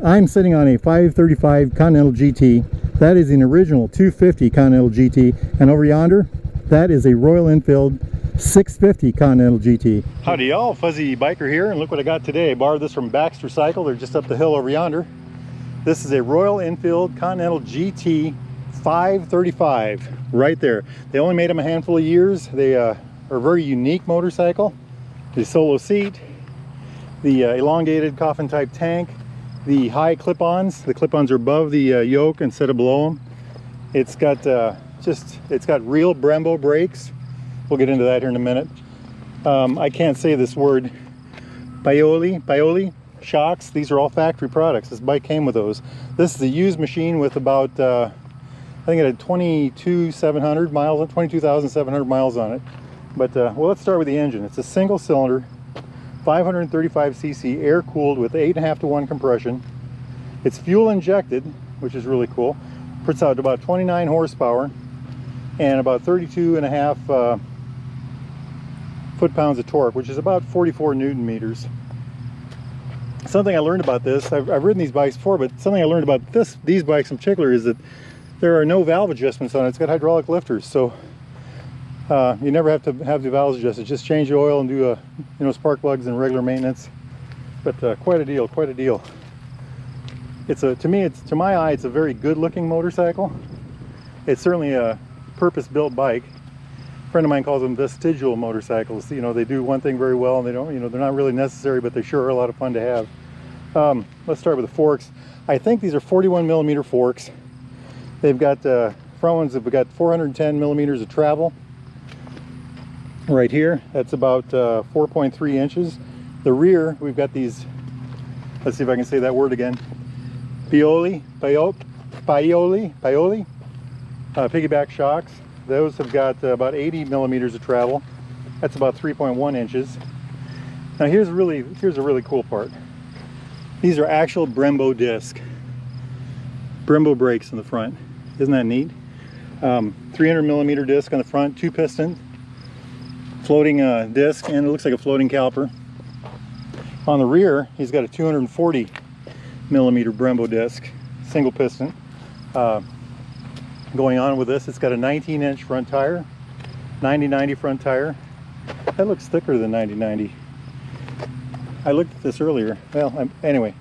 I'm sitting on a 535 Continental GT. That is an original 250 Continental GT. And over yonder, that is a Royal Enfield 650 Continental GT. Howdy y'all, Fuzzy Biker here, and look what I got today. I borrowed this from Baxter Cycle. They're just up the hill over yonder. This is a Royal Enfield Continental GT 535 right there. They only made them a handful of years. They are a very unique motorcycle. The solo seat, the elongated coffin type tank, the high clip-ons. The clip-ons are above the yoke instead of below them. It's got it's got real Brembo brakes. We'll get into that here in a minute. I can't say this word. Paoli shocks. These are all factory products. This bike came with those. This is a used machine with about I think it had 22,700 miles, 22,700 miles on it. But well, let's start with the engine. It's a single cylinder, 535cc, air cooled with 8.5 to 1 compression. It's fuel injected, which is really cool. Puts out about 29 horsepower and about 32.5 foot-pounds of torque, which is about 44 Newton meters. Something I learned about this, I've ridden these bikes before, but something I learned about these bikes in particular is that there are no valve adjustments on it. It's got hydraulic lifters, so you never have to have the valves adjusted. Just change the oil and do spark plugs and regular maintenance. But quite a deal, quite a deal. It's to my eye, it's a very good-looking motorcycle. It's certainly a purpose-built bike. A friend of mine calls them vestigial motorcycles. You know, they do one thing very well, and they don't. You know, they're not really necessary, but they sure are a lot of fun to have. Let's start with the forks. I think these are 41 millimeter forks. They've got front ones have got 410 millimeters of travel. Right here, that's about 4.3 inches. The rear, we've got these. Let's see if I can say that word again. Paoli piggyback shocks. Those have got about 80 millimeters of travel. That's about 3.1 inches. Now here's a really cool part. These are actual Brembo disc. Brembo brakes in the front. Isn't that neat? 300 millimeter disc on the front, 2 piston, floating disc, and it looks like a floating caliper. On the rear, he's got a 240 millimeter Brembo disc, single piston. Going on with this, it's got a 19-inch front tire, 90/90 front tire. That looks thicker than 90/90. I looked at this earlier. Well, anyway,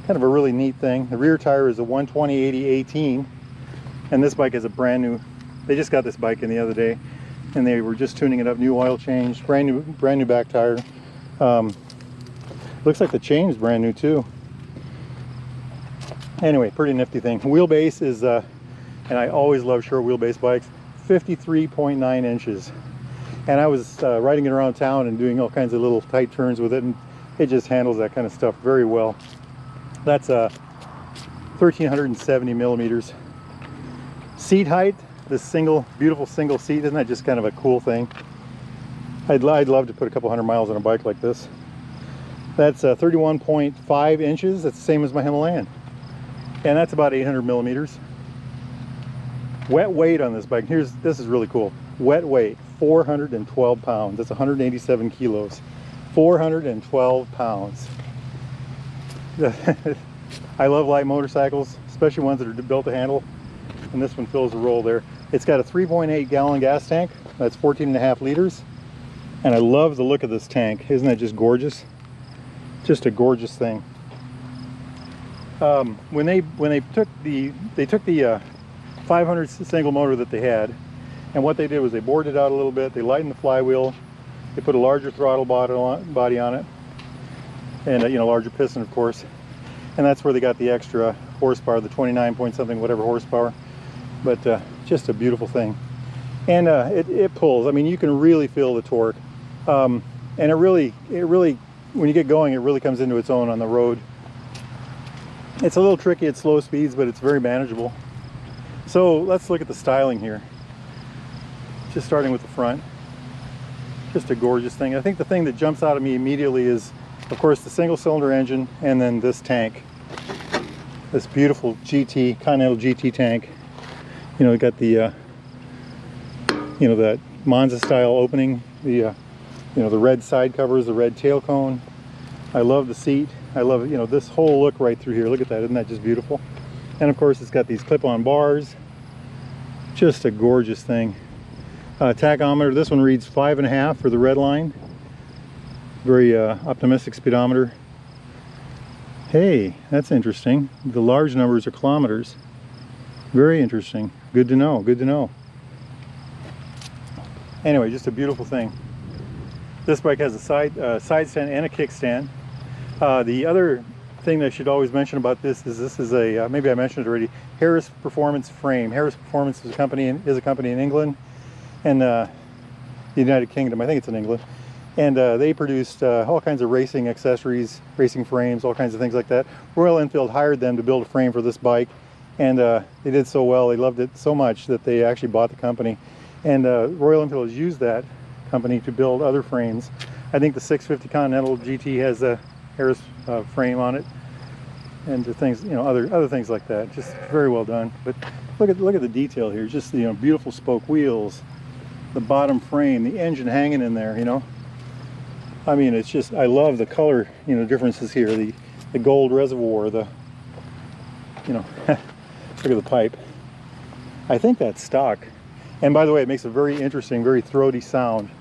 kind of a really neat thing. The rear tire is a 120/80/18, and this bike is a brand new. They just got this bike in the other day, and they were just tuning it up. New oil change, brand new back tire. Looks like the chain is brand new too. Anyway, pretty nifty thing. Wheelbase is and I always love short wheelbase bikes, 53.9 inches. And I was riding it around town and doing all kinds of little tight turns with it, and it just handles that kind of stuff very well. That's 1,370 millimeters. Seat height, this beautiful single seat, isn't that just kind of a cool thing? I'd love to put a couple hundred miles on a bike like this. That's 31.5 inches. That's the same as my Himalayan. And that's about 800 millimeters. Wet weight on this bike, this is really cool. Wet weight, 412 pounds. That's 187 kilos. 412 pounds. I love light motorcycles, especially ones that are built to handle. And this one fills the role there. It's got a 3.8 gallon gas tank. That's 14.5 liters. And I love the look of this tank. Isn't that just gorgeous? Just a gorgeous thing. When they took the 500 single motor that they had, and what they did was they bored it out a little bit, they lightened the flywheel, they put a larger throttle body on it, and larger piston, of course, and that's where they got the extra horsepower, the 29 point something whatever horsepower. But just a beautiful thing, and it pulls. I mean, you can really feel the torque, and it really when you get going, it really comes into its own on the road. It's a little tricky at slow speeds, but it's very manageable. So let's look at the styling here. Just starting with the front. Just a gorgeous thing. I think the thing that jumps out at me immediately is, of course, the single cylinder engine, and then this tank. This beautiful Continental GT tank. You know, we got the, that Monza style opening, the red side covers, the red tail cone. I love the seat. I love it. You know, this whole look right through here. Look at that. Isn't that just beautiful? And of course, it's got these clip-on bars. Just a gorgeous thing. Tachometer. This one reads 5.5 for the red line. Very optimistic speedometer. Hey, that's interesting. The large numbers are kilometers. Very interesting. Good to know. Good to know. Anyway, just a beautiful thing. This bike has a side stand and a kickstand. The other thing that I should always mention about this is a maybe I mentioned it already. Harris Performance frame. Harris Performance is a company in England and the United Kingdom. I think it's in England. And they produced all kinds of racing accessories, racing frames, all kinds of things like that. Royal Enfield hired them to build a frame for this bike, and they did so well, they loved it so much that they actually bought the company. And Royal Enfield has used that company to build other frames. I think the 650 Continental GT has a Harris frame on it, and the things, you know, other things like that. Just very well done. But look at the detail here. Just, you know, beautiful spoke wheels, the bottom frame, the engine hanging in there, you know. I mean, it's just, I love the color, you know, differences here. The gold reservoir, the, you know, look at the pipe. I think that's stock. And by the way, it makes a very interesting, very throaty sound,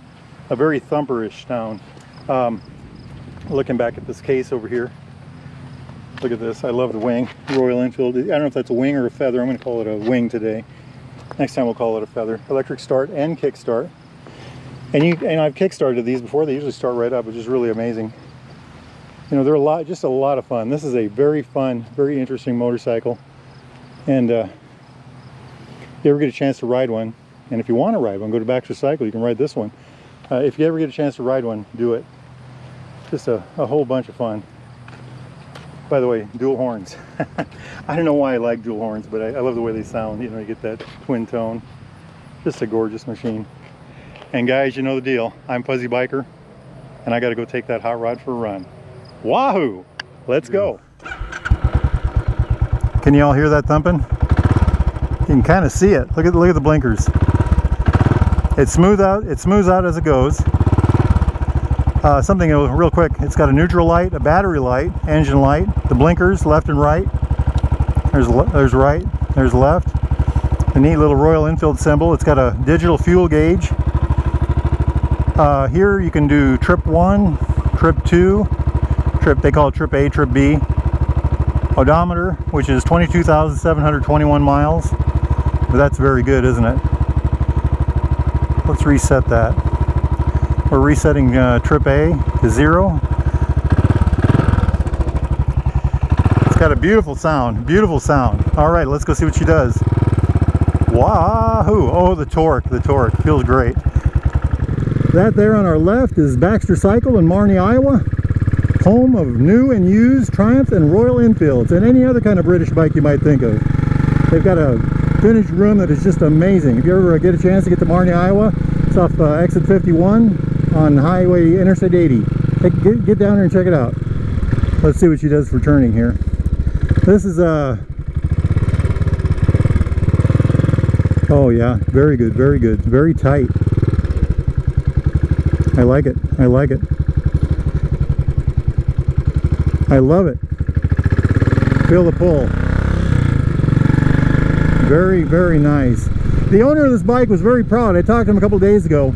a very thumperish sound. Looking back at this case over here, look at this. I love the wing, Royal Enfield. I don't know if that's a wing or a feather. I'm going to call it a wing today. Next time we'll call it a feather. Electric start and kick start. And I've kick-started these before. They usually start right up, which is really amazing. You know, they're just a lot of fun. This is a very fun, very interesting motorcycle. And if you ever get a chance to ride one, and if you want to ride one, go to Baxter Cycle, you can ride this one. If you ever get a chance to ride one, do it. Just a whole bunch of fun. By the way, dual horns. I don't know why I like dual horns, but I love the way they sound. You know, you get that twin tone. Just a gorgeous machine. And guys, you know the deal. I'm Fuzzy Biker, and I got to go take that hot rod for a run. Wahoo! Let's go. Can you all hear that thumping? You can kind of see it. Look at the blinkers. It smooths out as it goes. Something real quick. It's got a neutral light, a battery light, engine light, the blinkers left and right. There's right, there's left. A neat little Royal Enfield symbol. It's got a digital fuel gauge. Here you can do trip 1, trip 2, they call it trip A, trip B. Odometer, which is 22,721 miles. But that's very good, isn't it? Let's reset that. We're resetting trip A to 0. It's got a beautiful sound, beautiful sound. All right, let's go see what she does. Wahoo! Oh, the torque feels great. That there on our left is Baxter Cycle in Marnie, Iowa, home of new and used Triumph and Royal Enfields and any other kind of British bike you might think of. They've got a vintage room that is just amazing. If you ever get a chance to get to Marnie, Iowa, it's off exit 51 on Highway Interstate 80. Get down there and check it out. Let's see what she does for turning here. This is oh yeah, very good, very tight. I like it. I like it. I love it. Feel the pull. Very, very nice. The owner of this bike was very proud. I talked to him a couple of days ago,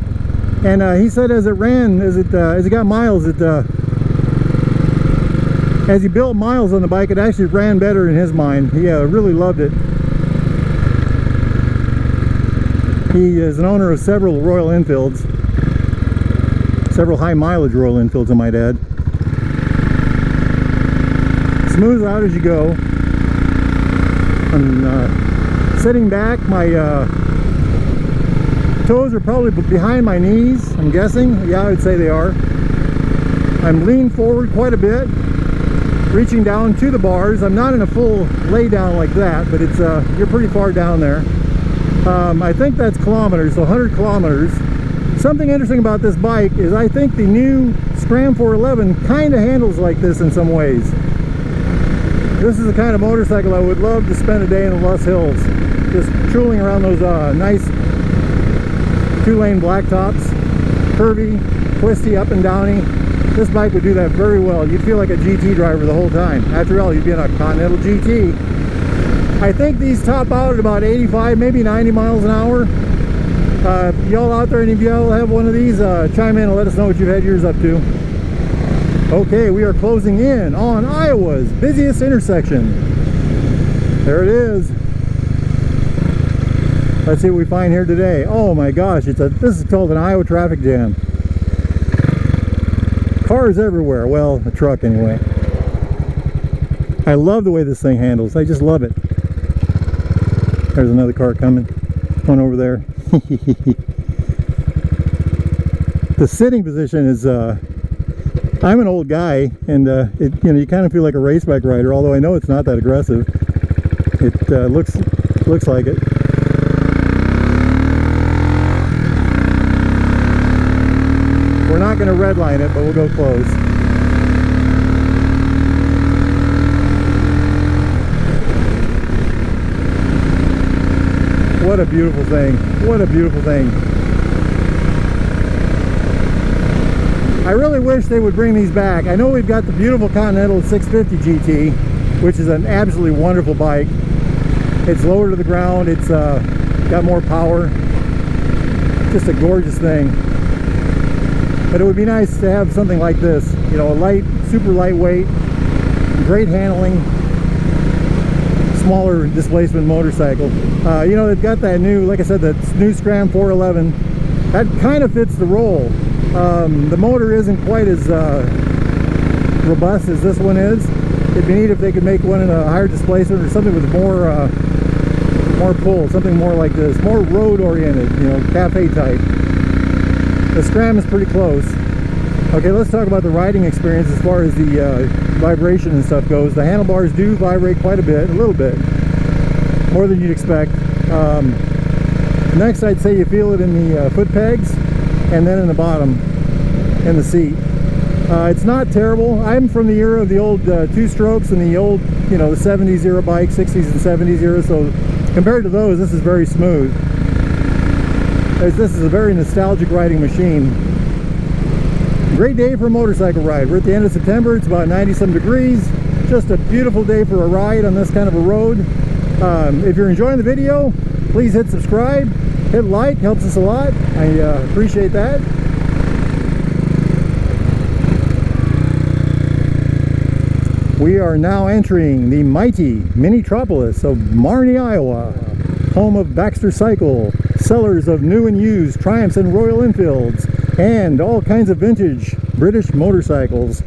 and he said as it ran, as it got miles, as he built miles on the bike, it actually ran better in his mind. He really loved it. He is an owner of several Royal Enfields. Several high mileage Royal Enfields, I might add. Smooth out as you go. I'm sitting back. My toes are probably behind my knees, I'm guessing. Yeah, I would say they are. I'm leaned forward quite a bit, reaching down to the bars. I'm not in a full lay down like that, but it's you're pretty far down there. I think that's kilometers, so 100 kilometers. Something interesting about this bike is I think the new Scram 411 kind of handles like this in some ways. This is the kind of motorcycle I would love to spend a day in the Loess Hills, just tooling around those nice 2-lane blacktops, curvy, twisty, up and downy. This bike would do that very well. You'd feel like a GT driver the whole time. After all, you'd be in a Continental GT. I think these top out at about 85, maybe 90 miles an hour. Y'all out there, any of y'all have one of these, chime in and let us know what you've had yours up to. Okay, we are closing in on Iowa's busiest intersection. There it is. Let's see what we find here today. Oh my gosh, this is called an Iowa traffic jam. Cars everywhere. Well, a truck anyway. I love the way this thing handles. I just love it. There's another car coming. One over there. The sitting position is, I'm an old guy, and you kind of feel like a race bike rider, although I know it's not that aggressive. It looks like it. We're not going to redline it, but we'll go close. What a beautiful thing. What a beautiful thing. I really wish they would bring these back. I know we've got the beautiful Continental 650 GT, which is an absolutely wonderful bike. It's lower to the ground. It's got more power. Just a gorgeous thing. But it would be nice to have something like this. You know, a light, super lightweight, great handling, smaller displacement motorcycle. You know, they've got that new, like I said, that new Scram 411. That kind of fits the role. The motor isn't quite as robust as this one is. It'd be neat if they could make one in a higher displacement or something with more pull, something more like this, more road oriented, you know, cafe type. The Scram is pretty close. Okay, let's talk about the riding experience as far as the vibration and stuff goes. The handlebars do vibrate quite a bit, a little bit, more than you'd expect. Next, I'd say you feel it in the foot pegs, and then in the bottom, in the seat. It's not terrible. I'm from the era of the old two-strokes and the old, you know, the 70s era bikes, 60s and 70s era, so compared to those, this is very smooth. This is a very nostalgic riding machine. Great day for a motorcycle ride. We're at the end of September. It's about 90-some degrees. Just a beautiful day for a ride on this kind of a road. If you're enjoying the video, please hit subscribe, hit like, helps us a lot. I appreciate that. We are now entering the mighty Minitropolis of Marne, Iowa, home of Baxter Cycle, sellers of new and used Triumphs and Royal Enfields, and all kinds of vintage British motorcycles.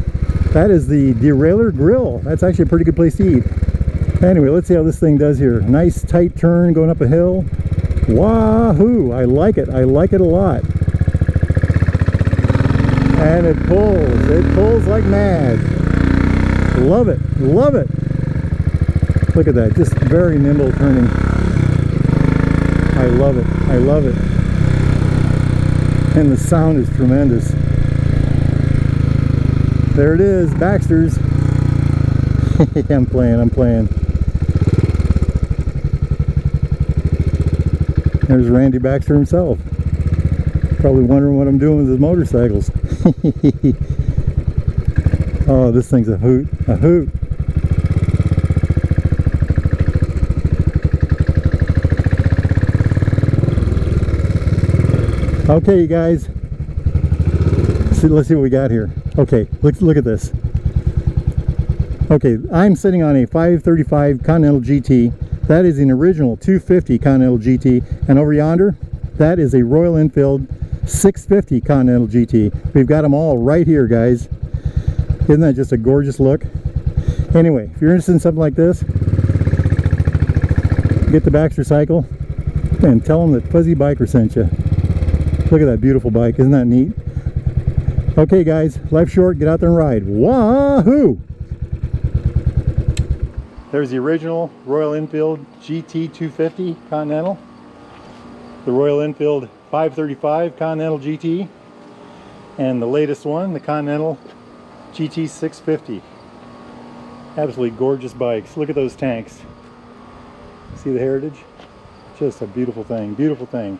That is the Derailleur Grill. That's actually a pretty good place to eat. Anyway, let's see how this thing does here. Nice tight turn going up a hill. Wahoo! I like it. I like it a lot. And it pulls. It pulls like mad. Love it. Love it. Look at that. Just very nimble turning. I love it. I love it. And the sound is tremendous. There it is, Baxter's. I'm playing. There's Randy Baxter himself. Probably wondering what I'm doing with his motorcycles. Oh, this thing's a hoot. A hoot. Okay, you guys. Let's see what we got here. Okay, look at this. Okay, I'm sitting on a 535 Continental GT. That is an original 250 Continental GT. And over yonder, that is a Royal Enfield 650 Continental GT. We've got them all right here, guys. Isn't that just a gorgeous look? Anyway, if you're interested in something like this, get the Baxter Cycle and tell them that Fuzzy Biker sent you. Look at that beautiful bike. Isn't that neat? Okay, guys, life's short. Get out there and ride. Wahoo! There's the original Royal Enfield GT 250 Continental, the Royal Enfield 535 Continental GT, and the latest one, the Continental GT 650. Absolutely gorgeous bikes. Look at those tanks. See the heritage? Just a beautiful thing. Beautiful thing.